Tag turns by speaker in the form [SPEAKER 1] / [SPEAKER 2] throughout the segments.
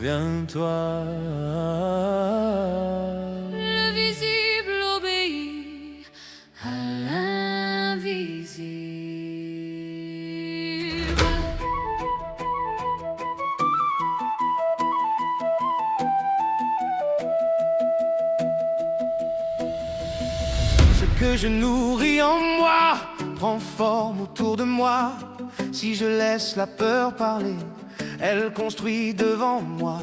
[SPEAKER 1] souviens-toi.
[SPEAKER 2] Le visible obéit à l'invisible.
[SPEAKER 1] Ce que je nourris en moi prend forme autour de moi. Si je laisse la peur parler, elle construit devant moi.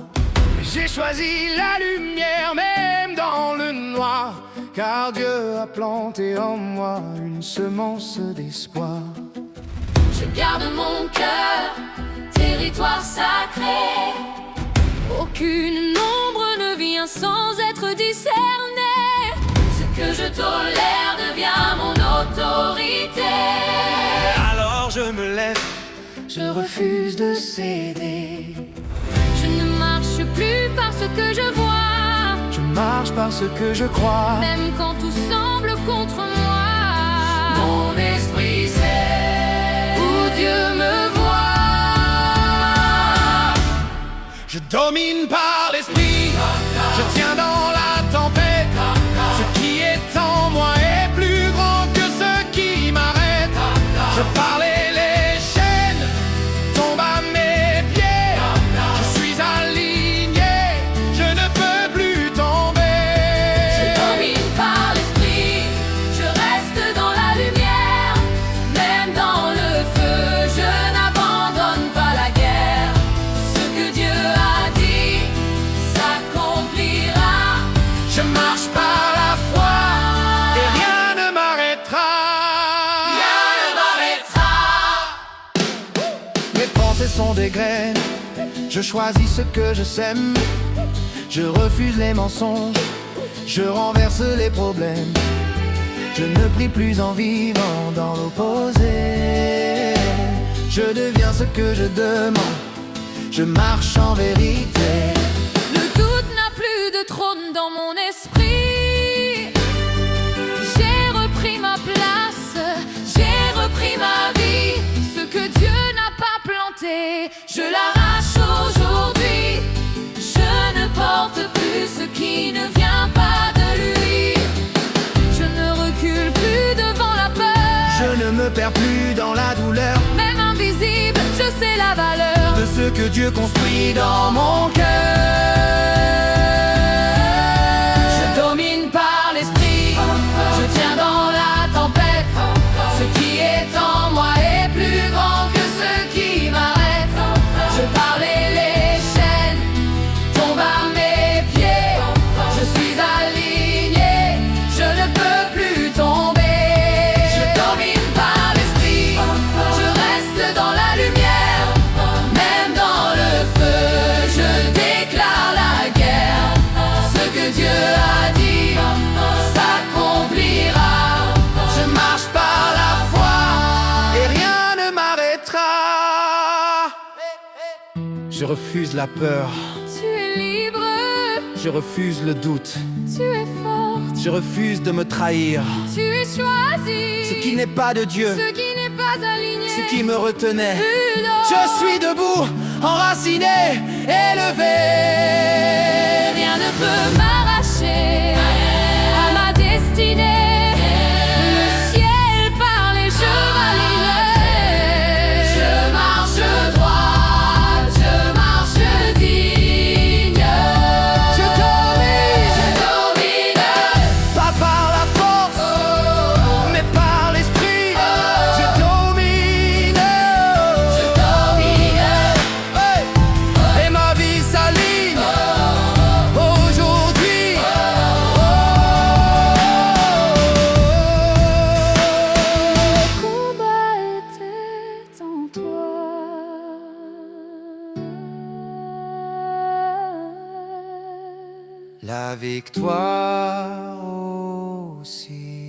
[SPEAKER 1] J'ai choisi la lumière même dans le noir, car Dieu a planté en moi une semence d'espoir.
[SPEAKER 2] Je garde mon cœur, territoire sacré. Aucune ombre ne vient sans être discernée. Ce que je tolère devient mon autorité.
[SPEAKER 1] Alors je me lève, je refuse de céder.
[SPEAKER 2] Je ne marche plus par ce que je vois,
[SPEAKER 1] Je marche par ce que je crois.
[SPEAKER 2] même quand tout semble contre moi.
[SPEAKER 1] Mon esprit sait
[SPEAKER 2] Où Dieu me voit.
[SPEAKER 1] Je domine par l'esprit, je tiens dans la tempête. Ce qui est en moi est plus grand que ce qui m'arrête. Je parle et les chaînes tombent à mes pieds. Je suis aligné, je ne peux plus tomber.
[SPEAKER 2] Je domine par l'esprit, je reste dans la lumière. Même dans le feu, je n'abandonne pas la guerre. Ce que Dieu a dit s'accomplira.
[SPEAKER 1] Je marche par la foi et rien ne m'arrêtera.
[SPEAKER 2] Rien ne m'arrêtera.
[SPEAKER 1] Mes pensées sont des graines, je choisis ce que je sème. Je refuse les mensonges, je renverse les problèmes. Je ne prie plus en vivant dans l'opposé. Je deviens ce que je demande, je marche en vérité.
[SPEAKER 2] Le doute n'a plus de trône dans mon esprit. J'ai repris ma place, j'ai repris ma vie. Ce que Dieu n'a pas planté, je l'arrache aujourd'hui. Je ne porte plus ce qui ne vient pas de lui. Je ne recule plus devant la peur.
[SPEAKER 1] Je ne me perds plus dans la douleur
[SPEAKER 2] Même invisible, je sais la valeur
[SPEAKER 1] de ce que Dieu construit dans mon cœur.
[SPEAKER 2] Je domine par l'esprit, je tiens dans la tempête. Ce qui est en moi est plus grand que ce qui m'arrête. Je parle et les chaînes tombent à mes pieds. Je suis aligné, je ne peux plus tomber. Je domine par l'esprit, je reste dans la lumière. Même dans le feu, je déclare la guerre. Ce que Dieu a dit s'accomplira.
[SPEAKER 1] Je marche par la foi et rien ne m'arrêtera. Je refuse la peur,
[SPEAKER 2] Tu es libre,
[SPEAKER 1] je refuse le doute.
[SPEAKER 2] tu es forte,
[SPEAKER 1] Je refuse de me trahir.
[SPEAKER 2] tu es choisi.
[SPEAKER 1] Ce qui n'est pas de Dieu,
[SPEAKER 2] Ce qui n'est pas aligné,
[SPEAKER 1] ce qui me retenait.
[SPEAKER 2] Prudent.
[SPEAKER 1] Je suis debout, enraciné, élevé.
[SPEAKER 2] Rien ne peut m'arracher à ma destinée. Le ciel parle et je m'aligne. Je marche droit, je marche digne.
[SPEAKER 1] Je domine,
[SPEAKER 2] Je domine,
[SPEAKER 1] pas par la force, mais par l'esprit. Je domine.
[SPEAKER 2] je domine.
[SPEAKER 1] Hey. Et ma vie s'aligne aujourd'hui.
[SPEAKER 2] Le combat était en toi.
[SPEAKER 1] La victoire aussi.